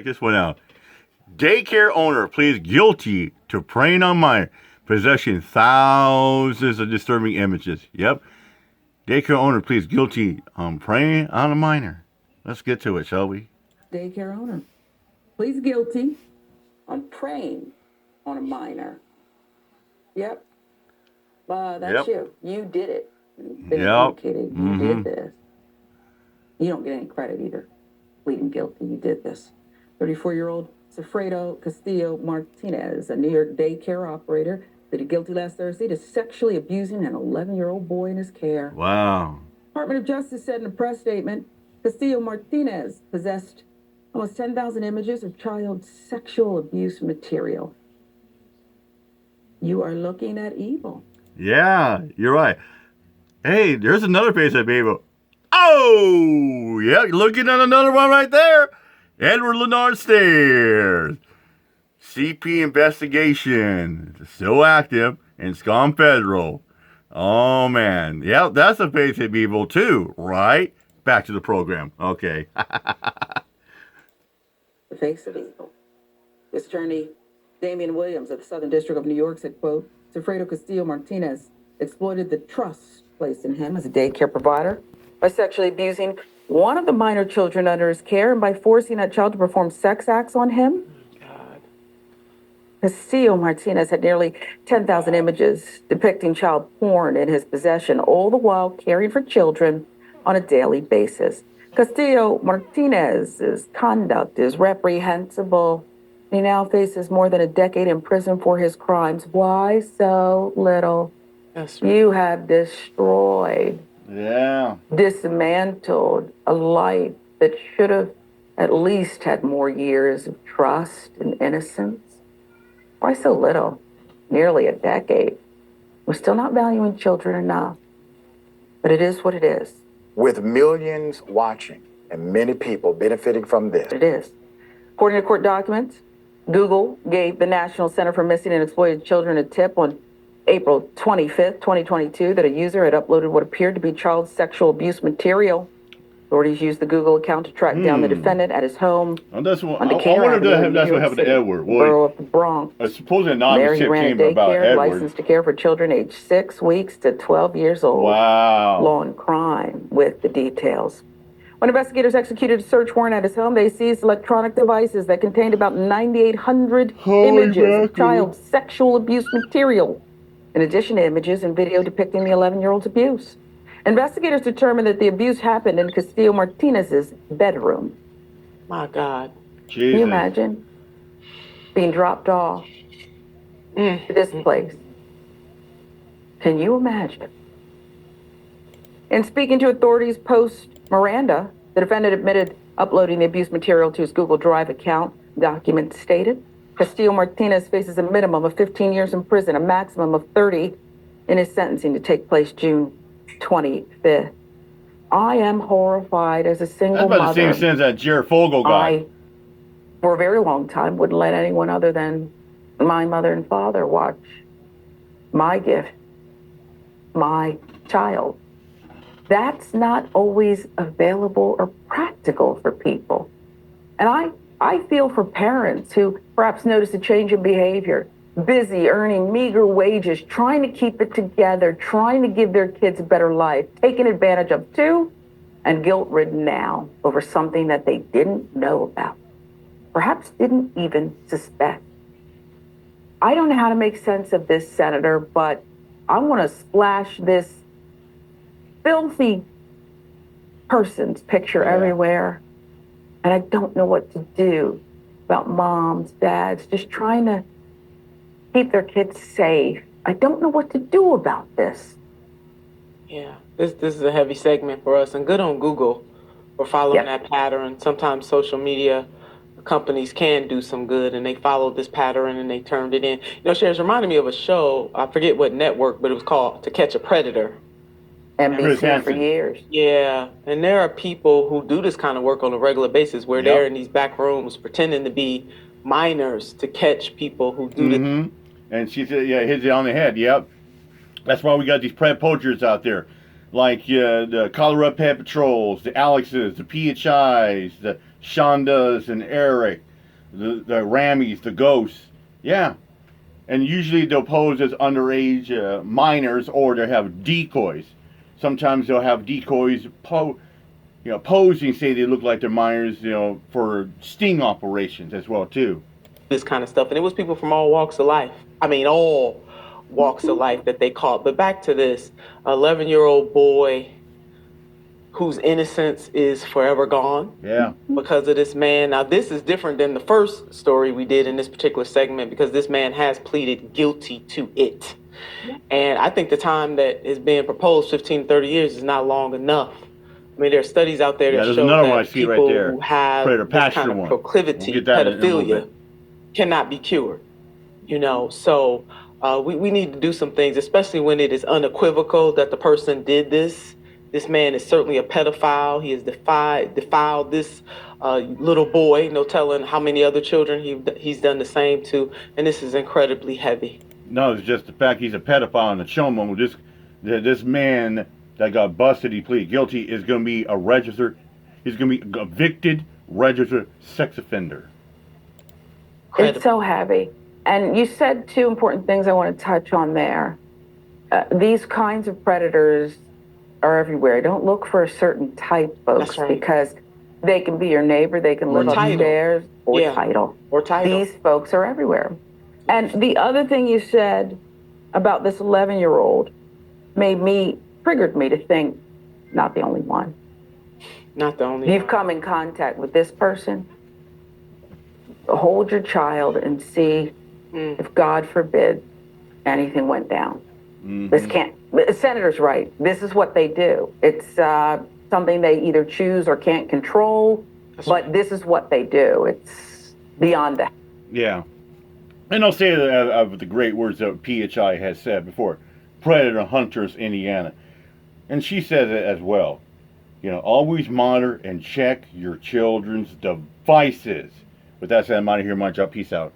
Check this one out. Daycare owner pleads guilty to preying on minor, possessing thousands of disturbing images. Yep. Daycare owner pleads guilty on preying on a minor. Let's get to it, shall we? Daycare owner pleads guilty on preying on a minor. Yep. That's you. You did it. Been indicated you did this. You don't get any credit either. Pleading guilty, you did this. 34-year-old Alfredo Castillo Martinez, a New York daycare operator, pleaded guilty last Thursday to sexually abusing an 11-year-old boy in his care. Wow. Department of Justice said in a press statement, Castillo Martinez possessed almost 10,000 images of child sexual abuse material. You are looking at evil. Yeah, you're right. Hey, there's another face of evil. Oh, yeah, you're looking at another one right there. Edward Leonard Stairs. CP investigation. It's still active and it's gone federal. Oh, man. Yeah, that's a face of evil too, right? Back to the program. Okay. The face of evil. This attorney, Damian Williams of the Southern District of New York, said, quote, Alfredo Castillo Martinez exploited the trust placed in him as a daycare provider by sexually abusing one of the minor children under his care and by forcing that child to perform sex acts on him. God. Castillo Martinez had nearly 10,000 images depicting child porn in his possession, all the while caring for children on a daily basis. Castillo Martinez's conduct is reprehensible. He now faces more than a decade in prison for his crimes. Why so little? That's right. You have destroyed, dismantled a life that should have at least had more years of trust and innocence. Why so little? Nearly a decade. We're still not valuing children enough. But it is what it is. With millions watching and many people benefiting from this. It is. According to court documents, Google gave the National Center for Missing and Exploited Children a tip on April 25th, 2022, that a user had uploaded what appeared to be child sexual abuse material. Authorities used the Google account to track down the defendant at his home. Oh, that's what, I wonder if that's what happened to Edward. Borough of the Bronx. Supposedly not there he ran a daycare licensed to care for children aged 6 weeks to 12 years old. Wow. Law and crime with the details. When investigators executed a search warrant at his home, they seized electronic devices that contained about 9,800 images of child sexual abuse material, in addition to images and video depicting the 11-year-old's abuse. Investigators determined that the abuse happened in Castillo Martinez's bedroom. My God. Jesus. Can you imagine being dropped off to this place? Can you imagine? In speaking to authorities post-Miranda, the defendant admitted uploading the abuse material to his Google Drive account. Documents stated Castillo Martinez faces a minimum of 15 years in prison, a maximum of 30 in his sentencing to take place June 25th. I am horrified as a single mother. That's about the same sense that Jared Fogle guy. I, for a very long time, wouldn't let anyone other than my mother and father watch my gift, my child. That's not always available or practical for people. And I feel for parents who perhaps notice a change in behavior, busy, earning meager wages, trying to keep it together, trying to give their kids a better life, taken advantage of too, and guilt-ridden now over something that they didn't know about, perhaps didn't even suspect. I don't know how to make sense of this, Senator, but I want to splash this filthy person's picture everywhere. And I don't know what to do about moms, dads, just trying to keep their kids safe. I don't know what to do about this. Yeah, this is a heavy segment for us, and good on Google for following that pattern. Sometimes social media companies can do some good, and they followed this pattern and they turned it in. You know, Sherry's reminded me of a show, I forget what network, but it was called To Catch a Predator. NBC for years. Yeah, and there are people who do this kind of work on a regular basis where they're in these back rooms pretending to be minors to catch people who do this. And she said, yeah, hits it on the head. Yep. That's why we got these pred poachers out there. Like the Colorado Pet Patrols, the Alexes, the PHIs, the Shondas and Eric. the rammies, the ghosts. Yeah. And usually they'll pose as underage minors, or they have decoys. Sometimes they'll have decoys posing, say they look like they're minors, for sting operations as well too. This kind of stuff. And it was people from all walks of life. I mean, all walks of life that they caught. But back to this 11-year-old boy whose innocence is forever gone. Yeah. Because of this man. Now, this is different than the first story we did in this particular segment, because this man has pleaded guilty to it. And I think the time that is being proposed, 15, 30 years, is not long enough. I mean, there are studies out there that show that people who have this kind of proclivity, pedophilia, cannot be cured. So we need to do some things, especially when it is unequivocal that the person did this. This man is certainly a pedophile. He has defiled this little boy, no telling how many other children he's done the same to, and this is incredibly heavy. No, it's just the fact he's a pedophile, and the showman, this man that got busted, he pleaded guilty, is going to be he's going to be a convicted, registered sex offender. It's so heavy. And you said two important things I want to touch on there. These kinds of predators are everywhere. Don't look for a certain type, folks, because they can be your neighbor, they can live upstairs, or title. These folks are everywhere. And the other thing you said about this 11-year-old triggered me to think, not the only one. Not the only one. You've come in contact with this person. Hold your child and see if, God forbid, anything went down. This can't. The senator's right. This is what they do. It's something they either choose or can't control, but this is what they do. It's beyond that. Yeah. And I'll say of the great words that PHI has said before, Predator Hunters, Indiana. And she says it as well. Always monitor and check your children's devices. With that said, I'm out of here. My job. Peace out.